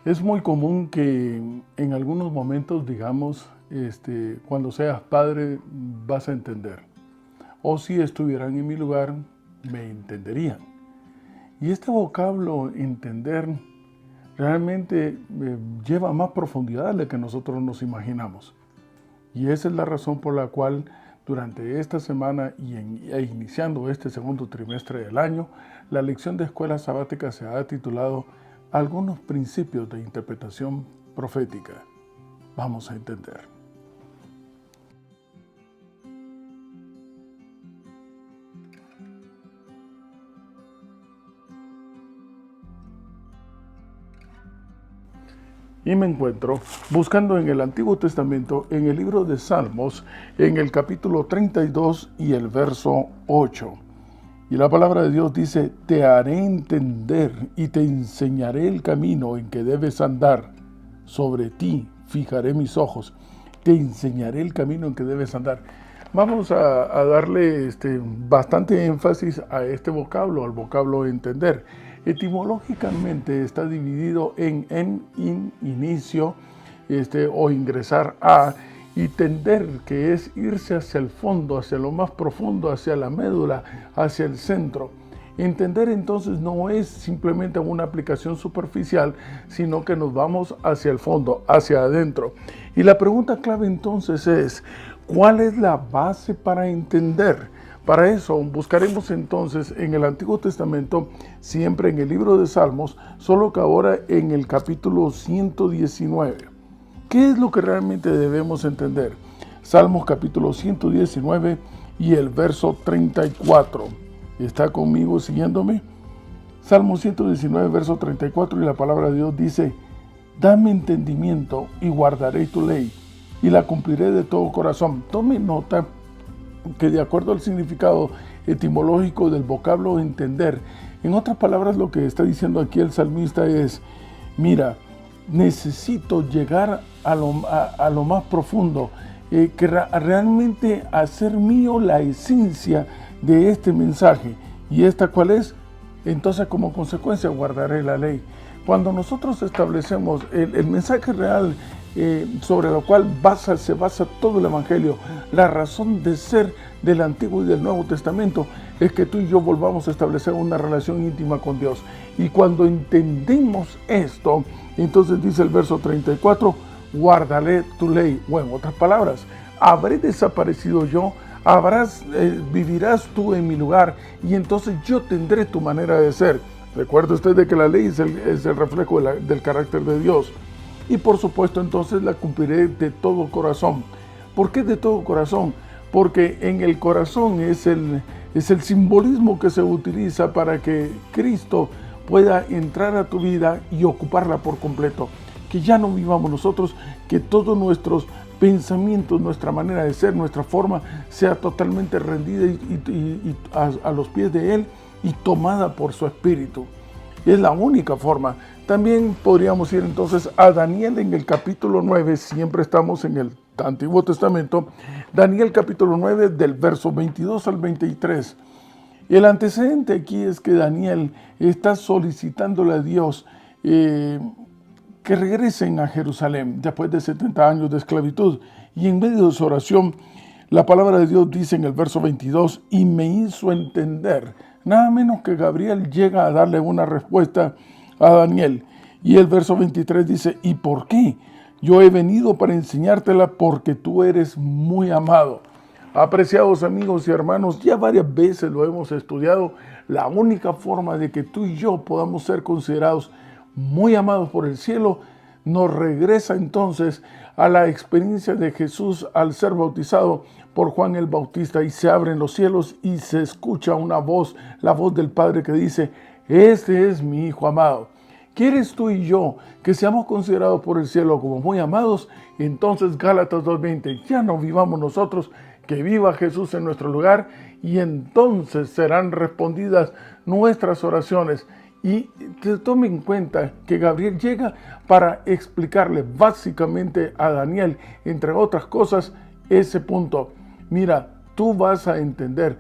Es muy común que en algunos momentos, digamos, cuando seas padre vas a entender. O si estuvieran en mi lugar, me entenderían. Y este vocablo entender realmente lleva más profundidad de la que nosotros nos imaginamos. Y esa es la razón por la cual durante esta semana e iniciando este segundo trimestre del año, la lección de escuela sabática se ha titulado Algunos principios de interpretación profética. Vamos a entender. Y me encuentro buscando en el Antiguo Testamento, en el libro de Salmos, en el capítulo 32 y el verso 8. Y la palabra de Dios dice, te haré entender y te enseñaré el camino en que debes andar. Sobre ti fijaré mis ojos, te enseñaré el camino en que debes andar. Vamos a darle bastante énfasis a este vocablo, al vocablo entender. Etimológicamente está dividido en inicio o ingresar a, y tender, que es irse hacia el fondo, hacia lo más profundo, hacia la médula, hacia el centro. Entender entonces no es simplemente una aplicación superficial, sino que nos vamos hacia el fondo, hacia adentro. Y la pregunta clave entonces es, ¿cuál es la base para entender? Para eso buscaremos entonces en el Antiguo Testamento, siempre en el libro de Salmos, solo que ahora en el capítulo 119. ¿Qué es lo que realmente debemos entender? Salmos capítulo 119 y el verso 34. ¿Está conmigo siguiéndome? Salmo 119, verso 34, y la palabra de Dios dice, dame entendimiento y guardaré tu ley, y la cumpliré de todo corazón. Tome nota que de acuerdo al significado etimológico del vocablo entender, en otras palabras lo que está diciendo aquí el salmista es, mira, necesito llegar a lo más profundo, realmente hacer mío la esencia de este mensaje. ¿Y esta cuál es? Entonces como consecuencia guardaré la ley. Cuando nosotros establecemos el mensaje real sobre lo cual se basa todo el Evangelio, la razón de ser del Antiguo y del Nuevo Testamento es que tú y yo volvamos a establecer una relación íntima con Dios. Y cuando entendemos esto, entonces dice el verso 34, guardaré tu ley. O en otras palabras, habré desaparecido yo, vivirás tú en mi lugar y entonces yo tendré tu manera de ser. Recuerde usted de que la ley es el reflejo del carácter de Dios. Y por supuesto entonces la cumpliré de todo corazón. ¿Por qué de todo corazón? Porque en el corazón es el simbolismo que se utiliza para que Cristo pueda entrar a tu vida y ocuparla por completo. Que ya no vivamos nosotros, que todos nuestros pensamientos, nuestra manera de ser, nuestra forma sea totalmente rendida a los pies de Él y tomada por su Espíritu. Es la única forma. También podríamos ir entonces a Daniel en el capítulo 9, siempre estamos en el Antiguo Testamento, Daniel capítulo 9 del verso 22 al 23. El antecedente aquí es que Daniel está solicitándole a Dios que regresen a Jerusalén después de 70 años de esclavitud. Y en medio de su oración, la palabra de Dios dice en el verso 22, y me hizo entender. Nada menos que Gabriel llega a darle una respuesta a Daniel. Y el verso 23 dice, ¿y por qué? Yo he venido para enseñártela porque tú eres muy amado. Apreciados amigos y hermanos, ya varias veces lo hemos estudiado. La única forma de que tú y yo podamos ser considerados muy amados por el cielo nos regresa entonces a la experiencia de Jesús al ser bautizado por Juan el Bautista y se abren los cielos y se escucha una voz, la voz del Padre que dice, este es mi Hijo amado. ¿Quieres tú y yo que seamos considerados por el cielo como muy amados? Entonces Gálatas 2:20, ya no vivamos nosotros, que viva Jesús en nuestro lugar y entonces serán respondidas nuestras oraciones. Y tome en cuenta que Gabriel llega para explicarle básicamente a Daniel, entre otras cosas, ese punto. Mira, tú vas a entender,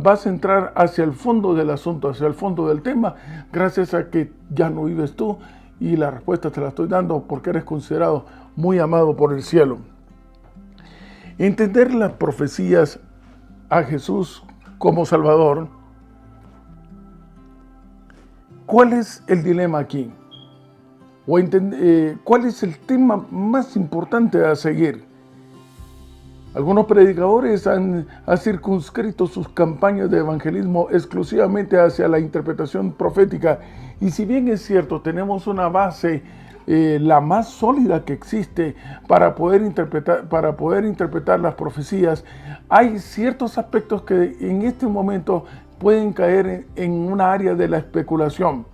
vas a entrar hacia el fondo del asunto, hacia el fondo del tema, gracias a que ya no vives tú, y la respuesta te la estoy dando porque eres considerado muy amado por el cielo. Entender las profecías a Jesús como Salvador. ¿Cuál es el dilema aquí? ¿Cuál es el tema más importante a seguir? Algunos predicadores han circunscrito sus campañas de evangelismo exclusivamente hacia la interpretación profética, y si bien es cierto, tenemos una base la más sólida que existe para poder interpretar las profecías, hay ciertos aspectos que en este momento pueden caer en una área de la especulación.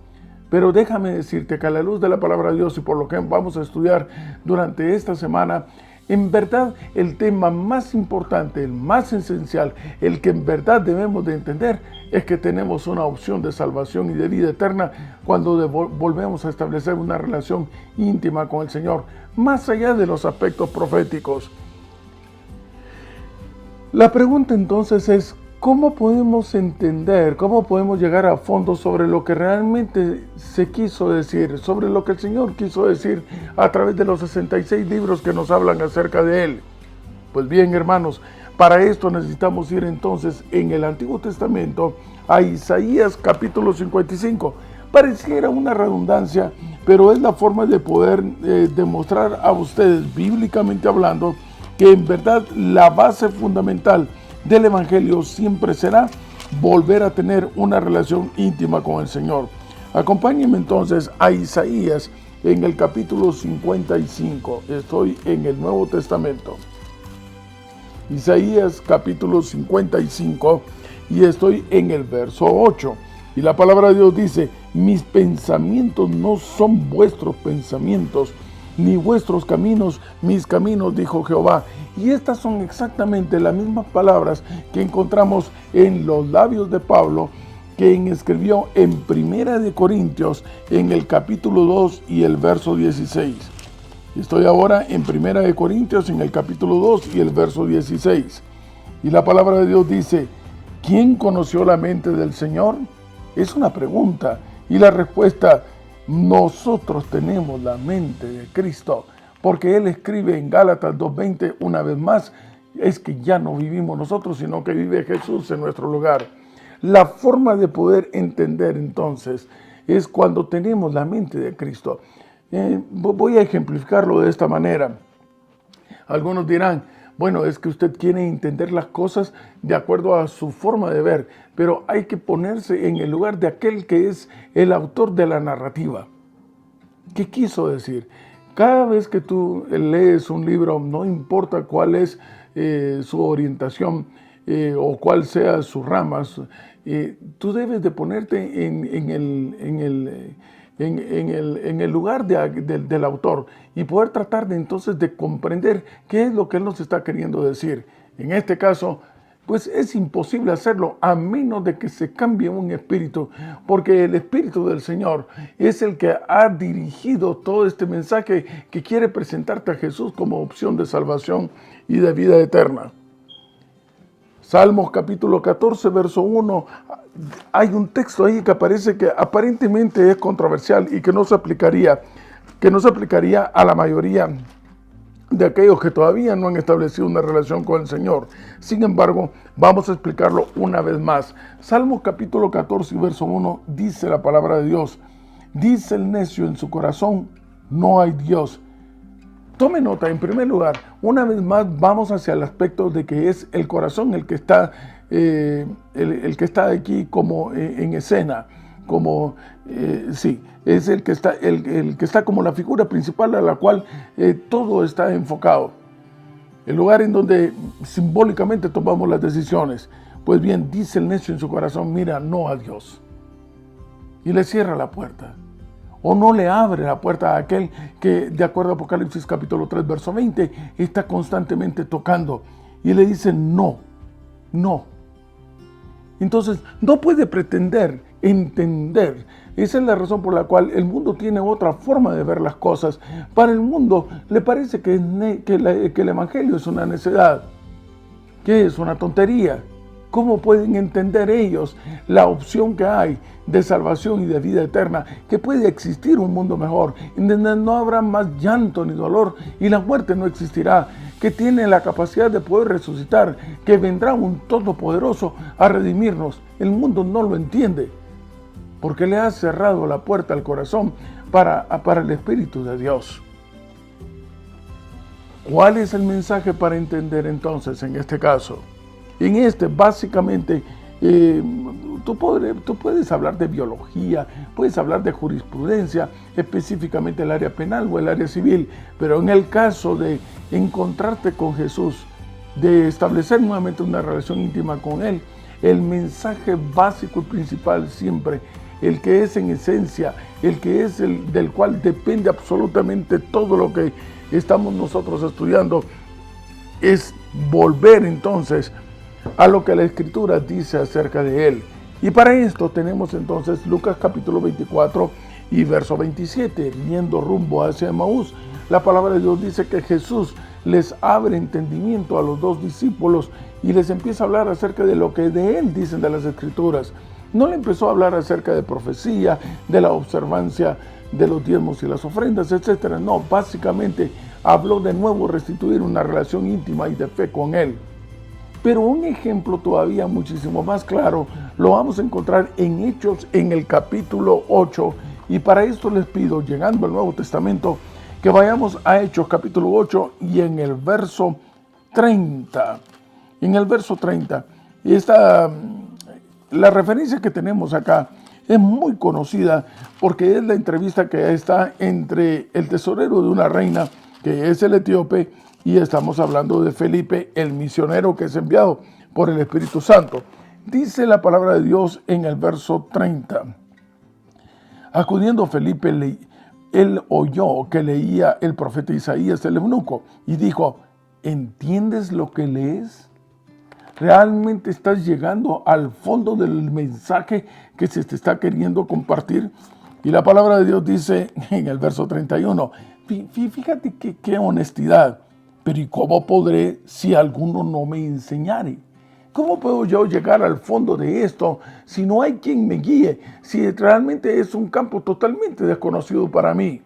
Pero déjame decirte que a la luz de la palabra de Dios y por lo que vamos a estudiar durante esta semana, en verdad el tema más importante, el más esencial, el que en verdad debemos de entender es que tenemos una opción de salvación y de vida eterna cuando volvemos a establecer una relación íntima con el Señor, más allá de los aspectos proféticos. La pregunta entonces es, ¿cómo podemos entender, cómo podemos llegar a fondo sobre lo que realmente se quiso decir, sobre lo que el Señor quiso decir a través de los 66 libros que nos hablan acerca de Él? Pues bien, hermanos, para esto necesitamos ir entonces en el Antiguo Testamento a Isaías capítulo 55. Pareciera una redundancia, pero es la forma de poder demostrar a ustedes, bíblicamente hablando, que en verdad la base fundamental del Evangelio siempre será volver a tener una relación íntima con el Señor. Acompáñenme entonces a Isaías en el capítulo 55. Estoy en el Nuevo Testamento. Isaías capítulo 55 y estoy en el verso 8. Y la palabra de Dios dice: mis pensamientos no son vuestros pensamientos, ni vuestros caminos, mis caminos, dijo Jehová. Y estas son exactamente las mismas palabras que encontramos en los labios de Pablo, quien escribió en Primera de Corintios, en el capítulo 2 y el verso 16. Estoy ahora en Primera de Corintios, en el capítulo 2 y el verso 16. Y la palabra de Dios dice: ¿quién conoció la mente del Señor? Es una pregunta. Y la respuesta: nosotros tenemos la mente de Cristo, porque Él escribe en Gálatas 2:20 una vez más, es que ya no vivimos nosotros, sino que vive Jesús en nuestro lugar. La forma de poder entender entonces es cuando tenemos la mente de Cristo. Voy a ejemplificarlo de esta manera. Algunos dirán: bueno, es que usted quiere entender las cosas de acuerdo a su forma de ver, pero hay que ponerse en el lugar de aquel que es el autor de la narrativa. ¿Qué quiso decir? Cada vez que tú lees un libro, no importa cuál es su orientación o cuál sea sus ramas, tú debes de ponerte en el lugar del autor y poder tratar de entonces de comprender qué es lo que él nos está queriendo decir. En este caso, pues es imposible hacerlo a menos de que se cambie un espíritu, porque el Espíritu del Señor es el que ha dirigido todo este mensaje que quiere presentarte a Jesús como opción de salvación y de vida eterna. Salmos capítulo 14, verso 1, hay un texto ahí que parece que aparentemente es controversial y que no se aplicaría a la mayoría de aquellos que todavía no han establecido una relación con el Señor. Sin embargo, vamos a explicarlo una vez más. Salmos capítulo 14, verso 1, dice la palabra de Dios: dice el necio en su corazón, no hay Dios. Tome nota, en primer lugar, una vez más vamos hacia el aspecto de que es el corazón el que está, el que está aquí como en escena, como es el que está como la figura principal a la cual todo está enfocado, el lugar en donde simbólicamente tomamos las decisiones. Pues bien, dice el necio en su corazón: mira, no a Dios, y le cierra la puerta, o no le abre la puerta a aquel que, de acuerdo a Apocalipsis capítulo 3, verso 20, está constantemente tocando y le dice no. Entonces, no puede pretender entender. Esa es la razón por la cual el mundo tiene otra forma de ver las cosas. Para el mundo le parece que el Evangelio es una necedad, que es una tontería. ¿Cómo pueden entender ellos la opción que hay de salvación y de vida eterna? Que puede existir un mundo mejor, en donde no habrá más llanto ni dolor y la muerte no existirá, que tiene la capacidad de poder resucitar, que vendrá un Todopoderoso a redimirnos. El mundo no lo entiende, porque le ha cerrado la puerta al corazón para el Espíritu de Dios. ¿Cuál es el mensaje para entender entonces en este caso? En básicamente, tú puedes hablar de biología, puedes hablar de jurisprudencia, específicamente el área penal o el área civil, pero en el caso de encontrarte con Jesús, de establecer nuevamente una relación íntima con Él, el mensaje básico y principal siempre, el que es en esencia, el que es del cual depende absolutamente todo lo que estamos nosotros estudiando, es volver entonces a lo que la Escritura dice acerca de Él. Y para esto tenemos entonces Lucas capítulo 24 y verso 27, yendo rumbo hacia Emaús. La palabra de Dios dice que Jesús les abre entendimiento a los dos discípulos y les empieza a hablar acerca de lo que de Él dicen de las Escrituras. No le empezó a hablar acerca de profecía, de la observancia de los diezmos y las ofrendas, etc. No, básicamente habló de nuevo restituir una relación íntima y de fe con Él. Pero un ejemplo todavía muchísimo más claro lo vamos a encontrar en Hechos en el capítulo 8. Y para esto les pido, llegando al Nuevo Testamento, que vayamos a Hechos capítulo 8 y en el verso 30. En el verso 30. La referencia que tenemos acá es muy conocida porque es la entrevista que está entre el tesorero de una reina, que es el etíope, y estamos hablando de Felipe, el misionero que es enviado por el Espíritu Santo. Dice la palabra de Dios en el verso 30. Acudiendo Felipe, él oyó que leía el profeta Isaías el eunuco y dijo: ¿entiendes lo que lees? ¿Realmente estás llegando al fondo del mensaje que se te está queriendo compartir? Y la palabra de Dios dice en el verso 31, fíjate qué honestidad. Pero ¿y cómo podré si alguno no me enseñare? ¿Cómo puedo yo llegar al fondo de esto si no hay quien me guíe? Si realmente es un campo totalmente desconocido para mí.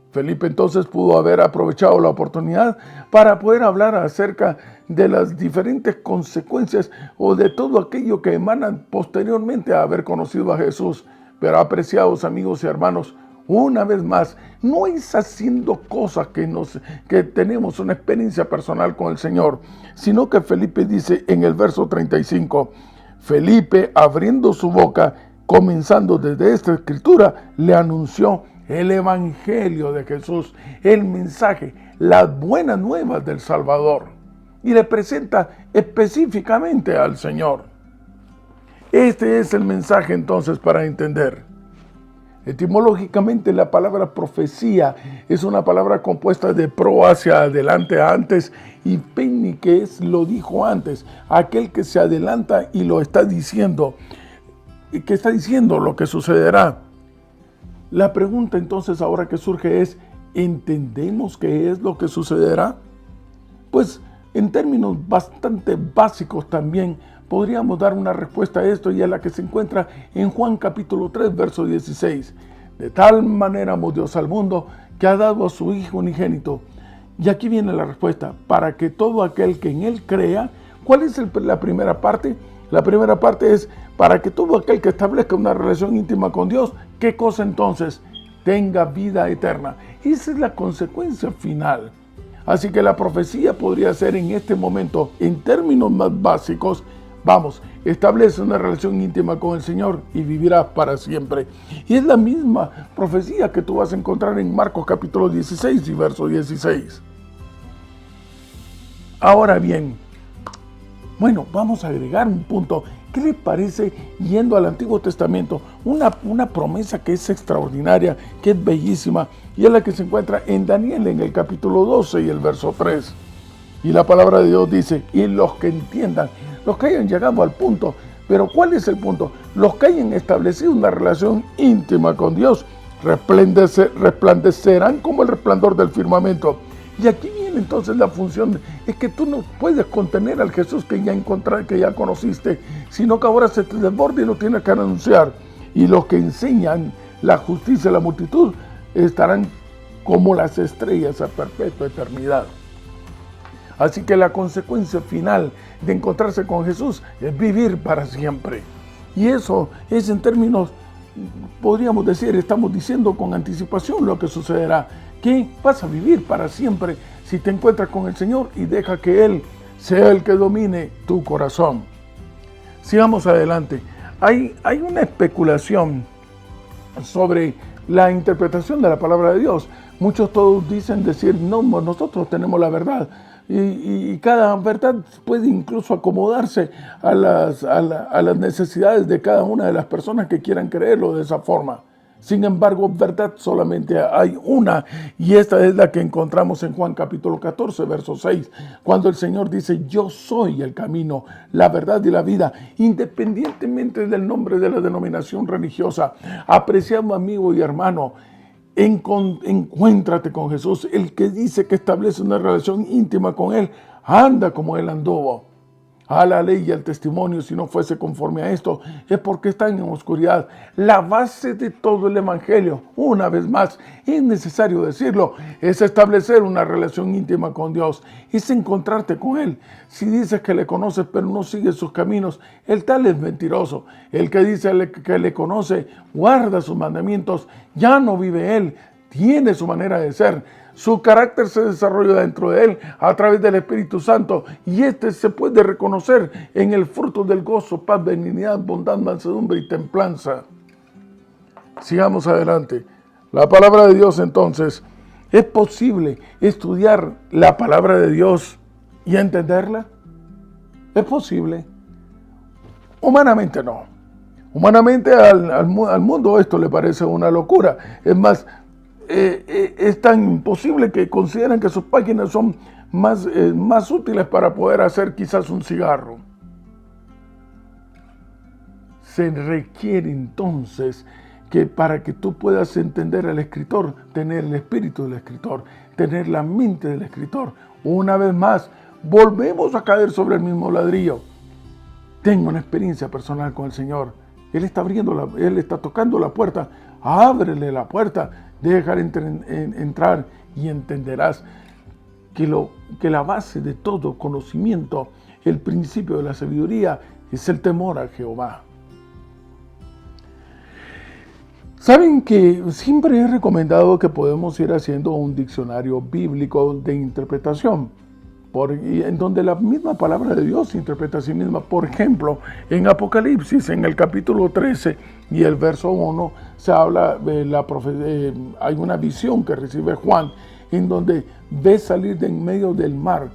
Felipe entonces pudo haber aprovechado la oportunidad para poder hablar acerca de las diferentes consecuencias o de todo aquello que emanan posteriormente a haber conocido a Jesús. Pero, apreciados amigos y hermanos, una vez más, no es haciendo cosas que tenemos una experiencia personal con el Señor, sino que Felipe dice en el verso 35, Felipe, abriendo su boca, comenzando desde esta escritura, le anunció el evangelio de Jesús, el mensaje, las buenas nuevas del Salvador, y le presenta específicamente al Señor. Este es el mensaje entonces para entender. Etimológicamente la palabra profecía es una palabra compuesta de pro, hacia adelante, antes, y peni, que es lo dijo antes, aquel que se adelanta y lo está diciendo, que está diciendo lo que sucederá. La pregunta entonces ahora que surge es, ¿entendemos qué es lo que sucederá? Pues en términos bastante básicos también podríamos dar una respuesta a esto, y a la que se encuentra en Juan capítulo 3, verso 16. De tal manera amó Dios al mundo que ha dado a su Hijo unigénito. Y aquí viene la respuesta, para que todo aquel que en Él crea. ¿Cuál es la primera parte? La primera parte es para que todo aquel que establezca una relación íntima con Dios, ¿qué cosa entonces? Tenga vida eterna. Esa es la consecuencia final. Así que la profecía podría ser en este momento, en términos más básicos, vamos, establece una relación íntima con el Señor y vivirás para siempre. Y es la misma profecía que tú vas a encontrar en Marcos capítulo 16 y verso 16. Ahora bien, bueno, vamos a agregar un punto. ¿Qué le parece, yendo al Antiguo Testamento, una promesa que es extraordinaria, que es bellísima, y es la que se encuentra en Daniel en el capítulo 12 y el verso 3? Y la palabra de Dios dice, y los que entiendan, los que hayan llegado al punto. Pero ¿cuál es el punto? Los que hayan establecido una relación íntima con Dios resplandecerán como el resplandor del firmamento, Y aquí viene entonces la función, es que tú no puedes contener al Jesús que ya encontraste, que ya conociste, sino que ahora se te desborda y lo tienes que anunciar. Y los que enseñan la justicia a la multitud estarán como las estrellas a perpetua eternidad. Así que la consecuencia final de encontrarse con Jesús es vivir para siempre. Y eso es en términos, podríamos decir, estamos diciendo con anticipación lo que sucederá, que vas a vivir para siempre si te encuentras con el Señor y deja que Él sea el que domine tu corazón. Sigamos adelante. Hay una especulación sobre la interpretación de la palabra de Dios. Muchos todos dicen decir, no, nosotros tenemos la verdad. Y cada verdad puede incluso acomodarse a las necesidades de cada una de las personas que quieran creerlo de esa forma. Sin embargo, verdad solamente hay una, y esta es la que encontramos en Juan capítulo 14, verso 6, cuando el Señor dice, yo soy el camino, la verdad y la vida, independientemente del nombre de la denominación religiosa. Apreciado amigo y hermano, encuéntrate con Jesús, el que dice que establece una relación íntima con Él, anda como Él anduvo. A la ley y al testimonio, si no fuese conforme a esto, es porque están en oscuridad. La base de todo el evangelio, una vez más, es necesario decirlo, es establecer una relación íntima con Dios, es encontrarte con Él. Si dices que le conoces pero no sigues sus caminos, el tal es mentiroso. El que dice que le conoce, guarda sus mandamientos, ya no vive Él, tiene su manera de ser. Su carácter se desarrolla dentro de él a través del Espíritu Santo, y este se puede reconocer en el fruto del gozo, paz, benignidad, bondad, mansedumbre y templanza. Sigamos adelante. La palabra de Dios, entonces, ¿es posible estudiar la palabra de Dios y entenderla? ¿Es posible? Humanamente no. Humanamente al mundo esto le parece una locura. Es más, es tan imposible que consideran que sus páginas son más útiles para poder hacer quizás un cigarro. Se requiere entonces que para que tú puedas entender al escritor, tener el espíritu del escritor, tener la mente del escritor. Una vez más, volvemos a caer sobre el mismo ladrillo. Tengo una experiencia personal con el Señor. Él está tocando la puerta. Ábrele la puerta, déjale entrar y entenderás que la base de todo conocimiento, el principio de la sabiduría, es el temor a Jehová. Saben que siempre he recomendado que podemos ir haciendo un diccionario bíblico de interpretación, en donde la misma palabra de Dios se interpreta a sí misma. Por ejemplo, en Apocalipsis, en el capítulo 13 y el verso 1, se habla de hay una visión que recibe Juan, en donde ve salir de en medio del mar.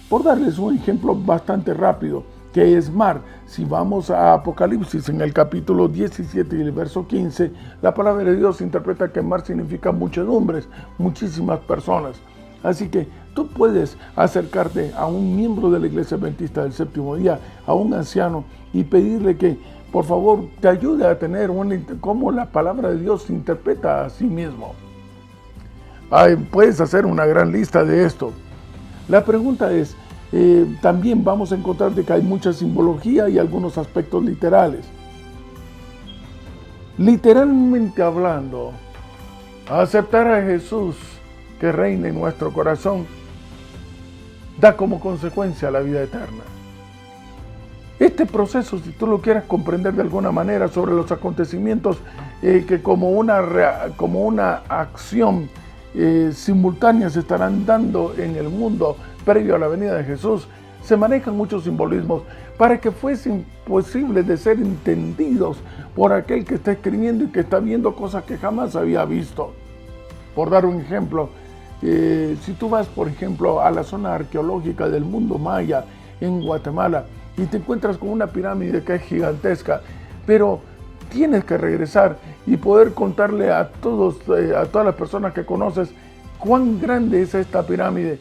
Por darles un ejemplo bastante rápido, ¿qué es mar? Si vamos a Apocalipsis en el capítulo 17 y el verso 15, la palabra de Dios interpreta que mar significa muchedumbres, muchísimas personas. Así que tú puedes acercarte a un miembro de la Iglesia Adventista del Séptimo Día, a un anciano, y pedirle que por favor te ayude a tener cómo la palabra de Dios se interpreta a sí mismo. Puedes hacer una gran lista de esto. La pregunta es, también vamos a encontrar que hay mucha simbología y algunos aspectos literales. Literalmente hablando, aceptar a Jesús que reina en nuestro corazón da como consecuencia la vida eterna. Este proceso, si tú lo quieres comprender de alguna manera sobre los acontecimientos que como una acción simultánea se estarán dando en el mundo previo a la venida de Jesús, se manejan muchos simbolismos para que fuesen posibles de ser entendidos por aquel que está escribiendo y que está viendo cosas que jamás había visto. Por dar un ejemplo, si tú vas, por ejemplo, a la zona arqueológica del mundo maya en Guatemala y te encuentras con una pirámide que es gigantesca, pero tienes que regresar y poder contarle a todas las personas que conoces cuán grande es esta pirámide.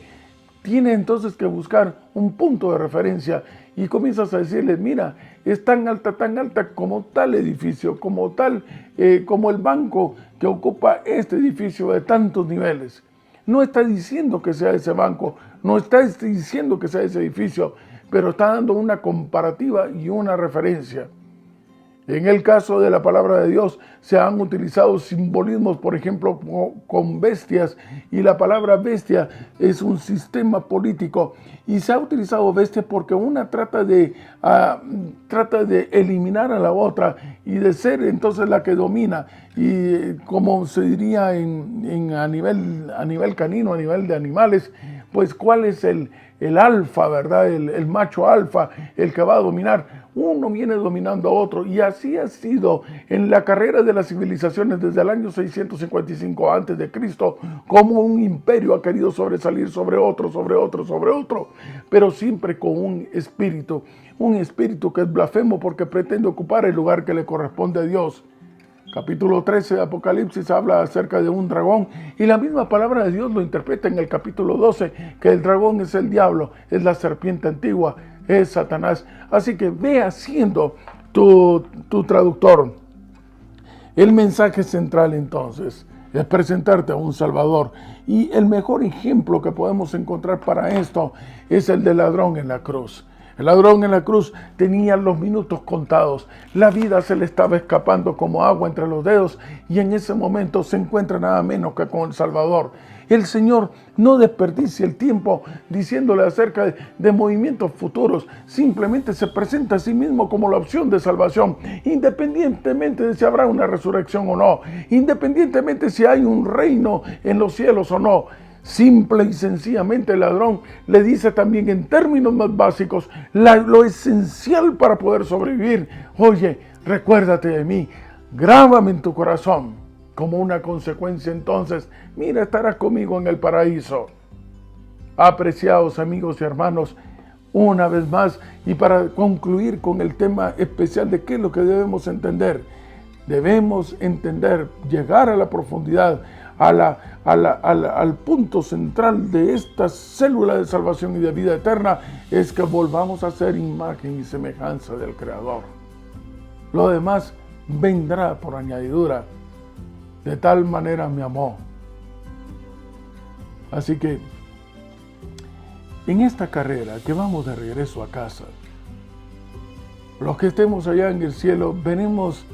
Tienes entonces que buscar un punto de referencia y comienzas a decirles, mira, es tan alta como tal edificio, como el banco que ocupa este edificio de tantos niveles. No está diciendo que sea ese banco, no está diciendo que sea ese edificio, pero está dando una comparativa y una referencia. En el caso de la palabra de Dios se han utilizado simbolismos, por ejemplo, con bestias, y la palabra bestia es un sistema político, y se ha utilizado bestia porque una trata de eliminar a la otra y de ser entonces la que domina, y como se diría a nivel canino, a nivel de animales, pues cuál es el alfa, ¿verdad? El macho alfa, el que va a dominar. Uno viene dominando a otro, y así ha sido en la carrera de las civilizaciones desde el año 655 a.C., como un imperio ha querido sobresalir sobre otro, pero siempre con un espíritu que es blasfemo porque pretende ocupar el lugar que le corresponde a Dios. Capítulo 13 de Apocalipsis habla acerca de un dragón, y la misma palabra de Dios lo interpreta en el capítulo 12, que el dragón es el diablo, es la serpiente antigua, es Satanás. Así que ve haciendo tu traductor. El mensaje central entonces es presentarte a un Salvador, y el mejor ejemplo que podemos encontrar para esto es el del ladrón en la cruz. El ladrón en la cruz tenía los minutos contados, la vida se le estaba escapando como agua entre los dedos, y en ese momento se encuentra nada menos que con el Salvador. El Señor no desperdicia el tiempo diciéndole acerca de movimientos futuros, simplemente se presenta a sí mismo como la opción de salvación, independientemente de si habrá una resurrección o no, independientemente si hay un reino en los cielos o no. Simple y sencillamente el ladrón le dice también en términos más básicos lo esencial para poder sobrevivir. Oye, recuérdate de mí, grábame en tu corazón. Como una consecuencia entonces, mira, estarás conmigo en el paraíso. Apreciados amigos y hermanos, una vez más, y para concluir con el tema especial de qué es lo que debemos entender, llegar a la profundidad, al punto central de esta célula de salvación y de vida eterna, es que volvamos a ser imagen y semejanza del Creador. Lo demás vendrá por añadidura. De tal manera me amó. Así que en esta carrera que vamos de regreso a casa, los que estemos allá en el cielo, veremos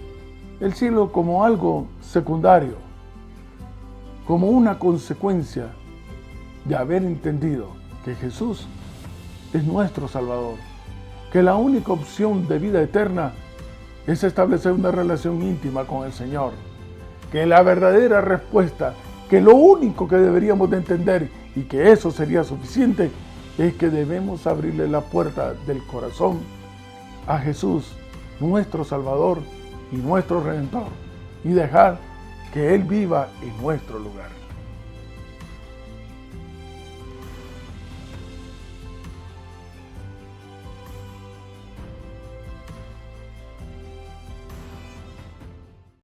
el cielo como algo secundario, como una consecuencia de haber entendido que Jesús es nuestro Salvador, que la única opción de vida eterna es establecer una relación íntima con el Señor, que la verdadera respuesta, que lo único que deberíamos de entender, y que eso sería suficiente, es que debemos abrirle la puerta del corazón a Jesús, nuestro Salvador y nuestro Redentor, y dejar que Él viva en nuestro lugar.